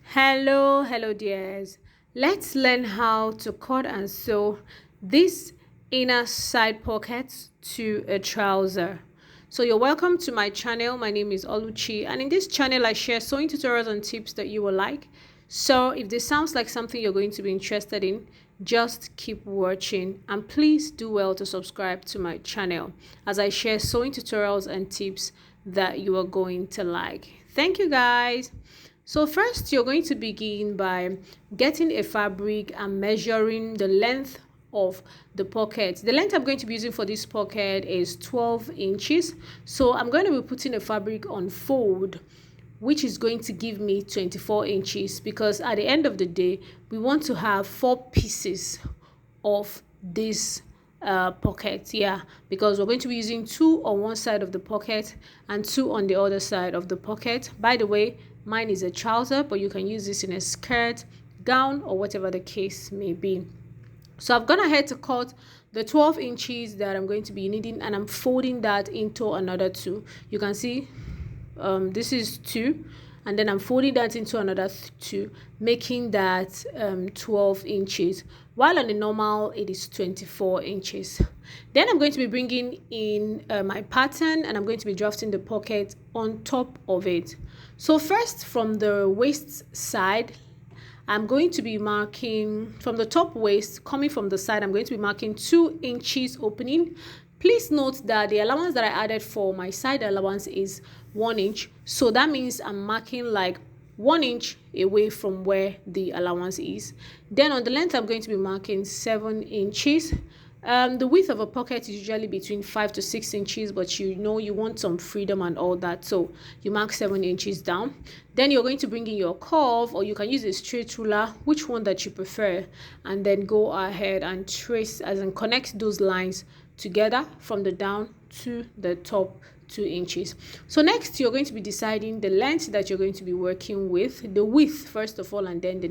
Hello dears. Let's learn how to cut and sew this inner side pocket to a trouser. So you're welcome to my channel. My name is Oluchi, and in this channel I share sewing tutorials and tips that you will like. So if this sounds like something you're going to be interested in, just keep watching, and please do well to subscribe to my channel as I share sewing tutorials and tips that you are going to like. Thank you guys. So first, you're going to begin by getting a fabric and measuring the length of the pocket. The length I'm going to be using for this pocket is 12 inches. So I'm going to be putting a fabric on fold, which is going to give me 24 inches, because at the end of the day, we want to have 4 pieces of this pocket. Because we're going to be using 2 on one side of the pocket and 2 on the other side of the pocket. By the way, mine is a trouser, but you can use this in a skirt, gown, or whatever the case may be. So I've gone ahead to cut the 12 inches that I'm going to be needing, and I'm folding that into another 2. You can see this is 2, and then I'm folding that into another 2, making that 12 inches, while on the normal it is 24 inches. Then I'm going to be bringing in my pattern, and I'm going to be drafting the pocket on top of it. So first, from the waist side, I'm going to be marking from the top waist, coming from the side, I'm going to be marking 2 inches opening. Please note that the allowance that I added for my side allowance is 1 inch. So that means I'm marking like 1 inch away from where the allowance is. Then on the length, I'm going to be marking 7 inches. The width of a pocket is usually between 5 to 6 inches, but you know you want some freedom and all that, so you mark 7 inches down. Then you're going to bring in your curve, or you can use a straight ruler, which one that you prefer, and then go ahead and trace, as in connect those lines together from the down to the top 2 inches. So next, you're going to be deciding the length that you're going to be working with, the width first of all, and then the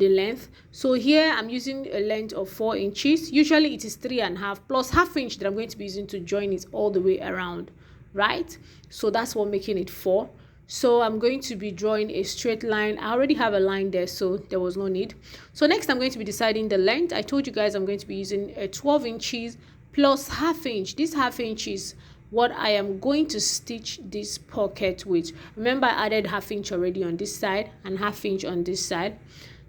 length. So here I'm using a length of 4 inches. Usually it is 3.5 plus ½ inch that I'm going to be using to join it all the way around, right? So that's what making it 4. So I'm going to be drawing a straight line. I already have a line there, so there was no need. So next, I'm going to be deciding the length. I told you guys I'm going to be using a 12 inches plus ½ inch. This ½ inch is what I am going to stitch this pocket with. Remember, I added ½ inch already on this side and ½ inch on this side.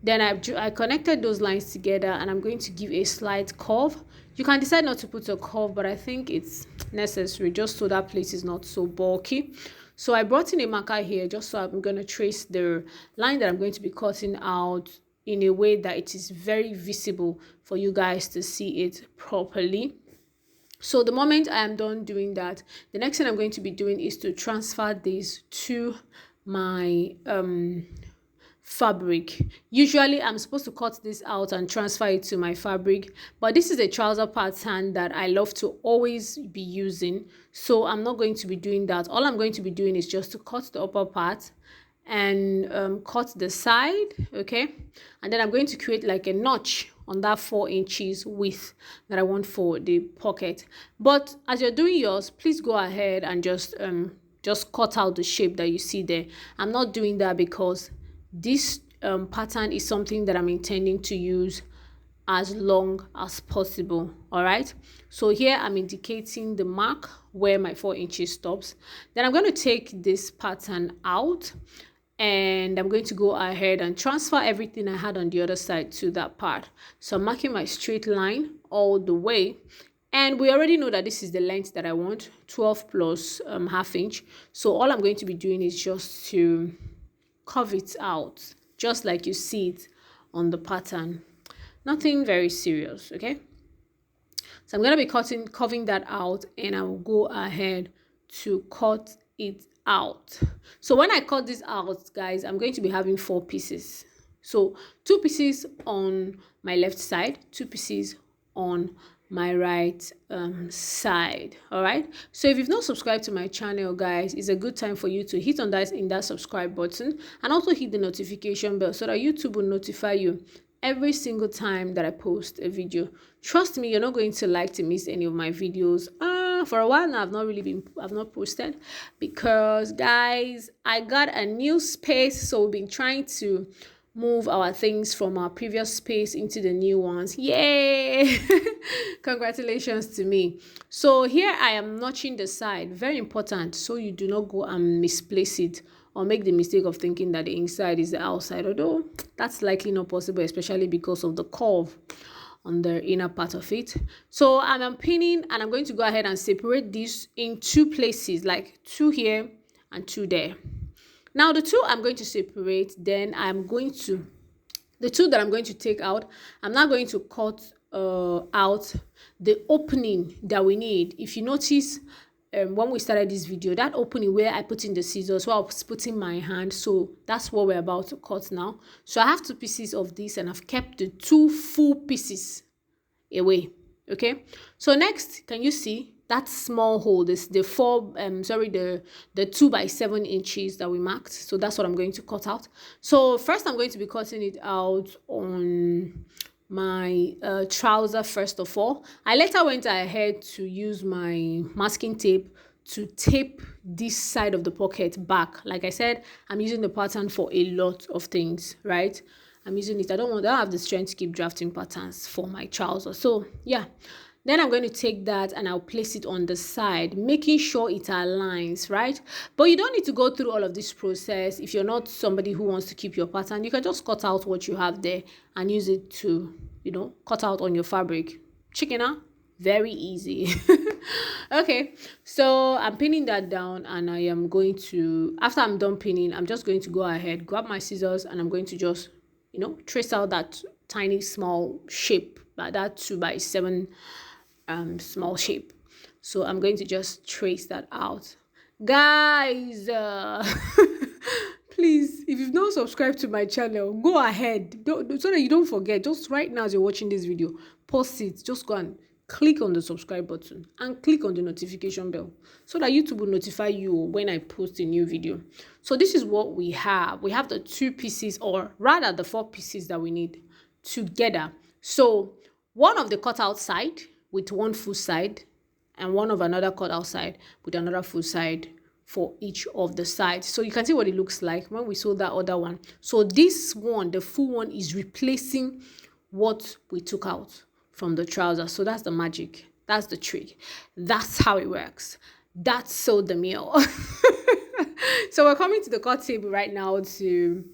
Then I connected those lines together, and I'm going to give a slight curve. You can decide not to put a curve, but I think it's necessary just so that place is not so bulky. So I brought in a marker here just so I'm going to trace the line that I'm going to be cutting out in a way that it is very visible for you guys to see it properly. So the moment I am done doing that, the next thing I'm going to be doing is to transfer this to my fabric. Usually I'm supposed to cut this out and transfer it to my fabric, but this is a trouser pattern that I love to always be using, so I'm not going to be doing that. All I'm going to be doing is just to cut the upper part and cut the side, okay, and then I'm going to create like a notch on that 4 inches width that I want for the pocket. But as you're doing yours, please go ahead and just cut out the shape that you see there. I'm not doing that because this pattern is something that I'm intending to use as long as possible. All right, so here I'm indicating the mark where my 4 inches stops. Then I'm going to take this pattern out, and I'm going to go ahead and transfer everything I had on the other side to that part. So I'm marking my straight line all the way, and we already know that this is the length that I want, 12 plus ½ inch. So all I'm going to be doing is just to curve it out, just like you see it on the pattern. Nothing very serious, okay? So I'm going to be curving that out, and I will go ahead to cut it out. So when I cut this out, guys, I'm going to be having 4 pieces. So 2 pieces on my left side, 2 pieces on my right side. All right, so if you've not subscribed to my channel, guys, it's a good time for you to hit on that subscribe button, and also hit the notification bell so that YouTube will notify you every single time that I post a video. Trust me, you're not going to like to miss any of my videos. For a while now, I've not posted because, guys, I got a new space, so we've been trying to move our things from our previous space into the new ones. Yay! Congratulations to me. So here I am notching the side, very important, so you do not go and misplace it or make the mistake of thinking that the inside is the outside, although that's likely not possible, especially because of the curve on the inner part of it. So I'm pinning, and I'm going to go ahead and separate this in two places, like two here and two there. Now the two I'm going to separate, then the two that I'm going to take out, I'm now going to cut out the opening that we need. If you notice, when we started this video, that opening where I put in the scissors, where I was putting my hand, so that's what we're about to cut now. So I have two pieces of this, and I've kept the two full pieces away. Okay, so next, can you see that small hole? This the 2 by 7 inches that we marked. So that's what I'm going to cut out. So first I'm going to be cutting it out on my trouser. First of all, I later went ahead to use my masking tape to tape this side of the pocket back. Like I said, I'm using the pattern for a lot of things, right? I'm using it. I don't have the strength to keep drafting patterns for my trousers. So yeah, then I'm going to take that and I'll place it on the side, making sure it aligns, right? But you don't need to go through all of this process. If you're not somebody who wants to keep your pattern, you can just cut out what you have there and use it to, cut out on your fabric. Chicken out. Very easy. Okay, so I'm pinning that down, and I am going to, after I'm done pinning, I'm just going to go ahead, grab my scissors, and I'm going to just trace out that tiny small shape, that 2 by 7 small shape. So I'm going to just trace that out, guys. Please, if you've not subscribed to my channel, go ahead, so that you don't forget. Just right now as you're watching this video, pause it, just go and click on the subscribe button and click on the notification bell so that YouTube will notify you when I post a new video. So this is what we have. We have the 2 pieces, or rather the 4 pieces that we need together. So one of the cutout side with one full side, and one of another cutout side with another full side for each of the sides. So you can see what it looks like when we sew that other one. So this one, the full one, is replacing what we took out from the trouser. So that's the magic. That's the trick. That's how it works. That's so the meal. So we're coming to the cut table right now to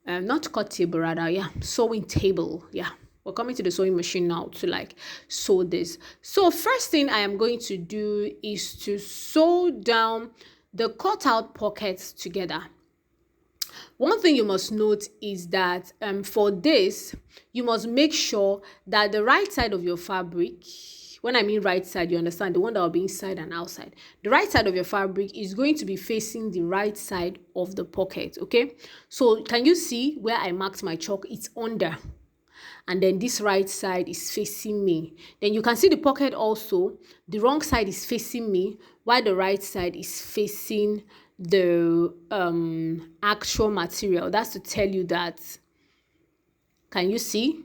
not cut table, rather, yeah, sewing table. Yeah, we're coming to the sewing machine now to sew this. So first thing I am going to do is to sew down the cutout pockets together. One thing you must note is that for this, you must make sure that the right side of your fabric, when I mean right side, you understand, the one that will be inside and outside. The right side of your fabric is going to be facing the right side of the pocket, okay? So can you see where I marked my chalk? It's under. And then this right side is facing me. Then you can see the pocket also. The wrong side is facing me, while the right side is facing the actual material. That's to tell you that, can you see?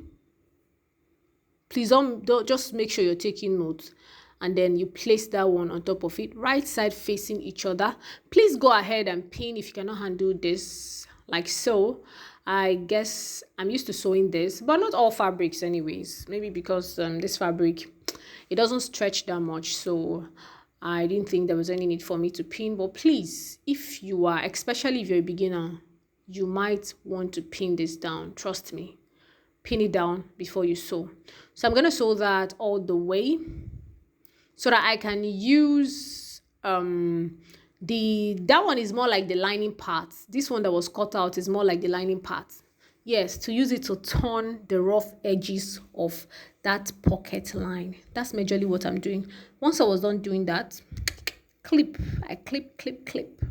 Please don't just make sure you're taking notes, and then you place that one on top of it, right side facing each other. Please go ahead and pin if you cannot handle this, like so. I guess I'm used to sewing this, but not all fabrics anyways, maybe because this fabric, it doesn't stretch that much, so I didn't think there was any need for me to pin. But please, if you are, especially if you're a beginner, you might want to pin this down. Trust me, pin it down before you sew. So I'm going to sew that all the way so that I can use that one is more like the lining part. This one that was cut out is more like the lining part. Yes, to use it to turn the rough edges of that pocket line. That's majorly what I'm doing. Once I was done doing that, I clip.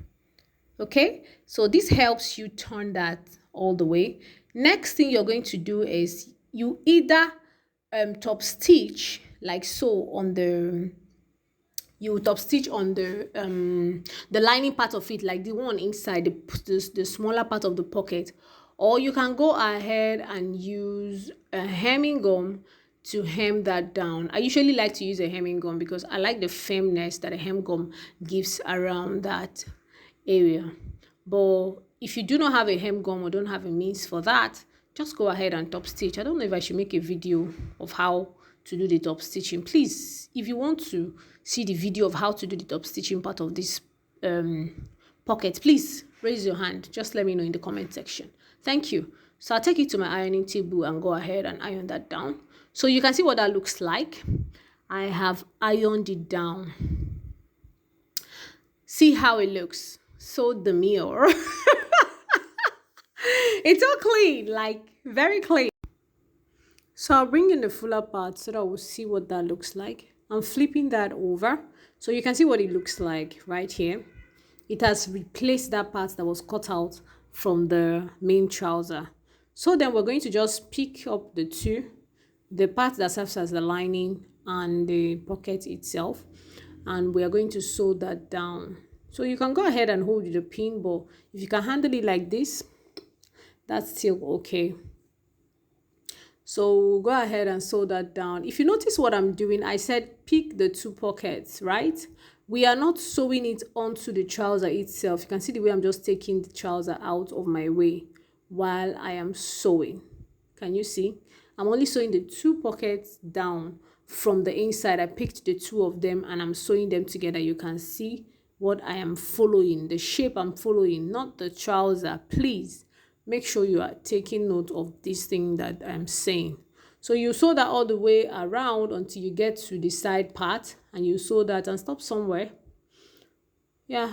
Okay, so this helps you turn that all the way. Next thing you're going to do is you either top stitch like so on the, you top stitch on the lining part of it, like the one inside the smaller part of the pocket, or you can go ahead and use a hemming gum to hem that down. I usually like to use a hemming gum because I like the firmness that a hem gum gives around that area. But if you do not have a hem gum or don't have a means for that, just go ahead and top stitch. I don't know if I should make a video of how to do the top stitching. Please, if you want to see the video of how to do the top stitching part of this pocket, please raise your hand. Just let me know in the comment section. Thank you. So I'll take it to my ironing table and go ahead and iron that down. So you can see what that looks like. I have ironed it down. See how it looks. So demure. It's all clean, like very clean. So I'll bring in the fuller part so that we'll see what that looks like. I'm flipping that over so you can see what it looks like right here. It has replaced that part that was cut out from the main trouser. So then we're going to just pick up the two, the part that serves as the lining and the pocket itself, and we are going to sew that down. So you can go ahead and hold the pin, but if you can handle it like this, that's still okay. So we'll go ahead and sew that down. If you notice what I'm doing, I said pick the two pockets, right? We are not sewing it onto the trouser itself. You can see the way I'm just taking the trouser out of my way while I am sewing. Can you see? I'm only sewing the two pockets down from the inside. I picked the two of them and I'm sewing them together. You can see what I am following, the shape I'm following, not the trouser. Please make sure you are taking note of this thing that I'm saying. So you sew that all the way around until you get to the side part, and you sew that and stop somewhere. Yeah.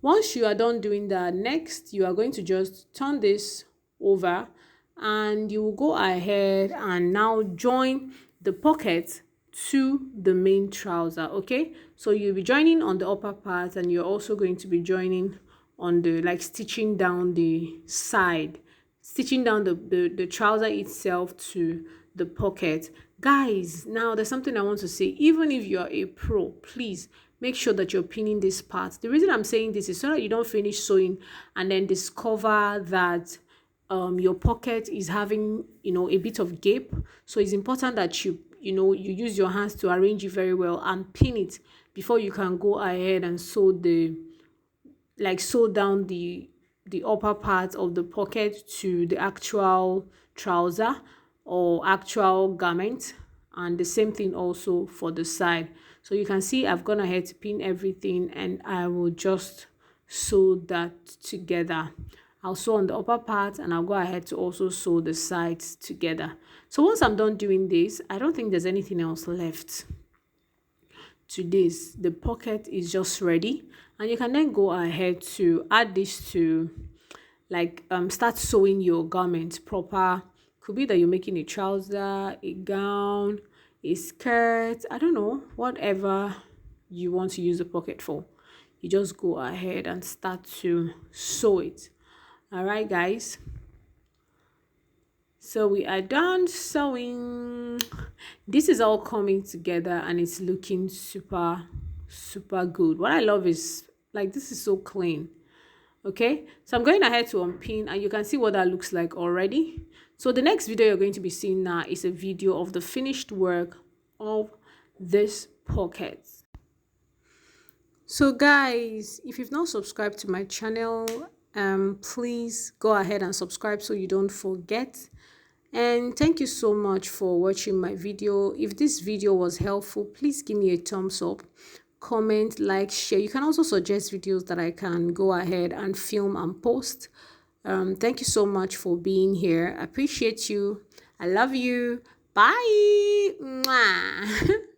Once you are done doing that, next you are going to just turn this over and you will go ahead and now join the pocket to the main trouser. Okay, so you'll be joining on the upper part and you're also going to be joining on the, like, stitching down the side, stitching down the trouser itself to the pocket. Guys, now there's something I want to say. Even if you're a pro, please make sure that you're pinning this part. The reason I'm saying this is so that you don't finish sewing and then discover that your pocket is having, a bit of gape. So it's important that you use your hands to arrange it very well and pin it before you can go ahead and sew down the upper part of the pocket to the actual trouser or actual garment, and the same thing also for the side. So you can see I've gone ahead to pin everything and I will just sew that together. I'll sew on the upper part and I'll go ahead to also sew the sides together. So once I'm done doing this, I don't think there's anything else left to this. The pocket is just ready, and you can then go ahead to add this to, like, start sewing your garment proper. Could be that you're making a trouser, a gown, a skirt, I don't know, whatever you want to use the pocket for. You just go ahead and start to sew it. All right, guys, so we are done sewing. This is all coming together and it's looking super good. What I love is, like, this is so clean. Okay, so I'm going ahead to unpin and you can see what that looks like already. So the next video you're going to be seeing now is a video of the finished work of this pocket. So guys, if you've not subscribed to my channel, please go ahead and subscribe so you don't forget. And thank you so much for watching my video. If this video was helpful, please give me a thumbs up, comment, like, share. You can also suggest videos that I can go ahead and film and post. Thank you so much for being here. I appreciate you. I love you. Bye. Mwah.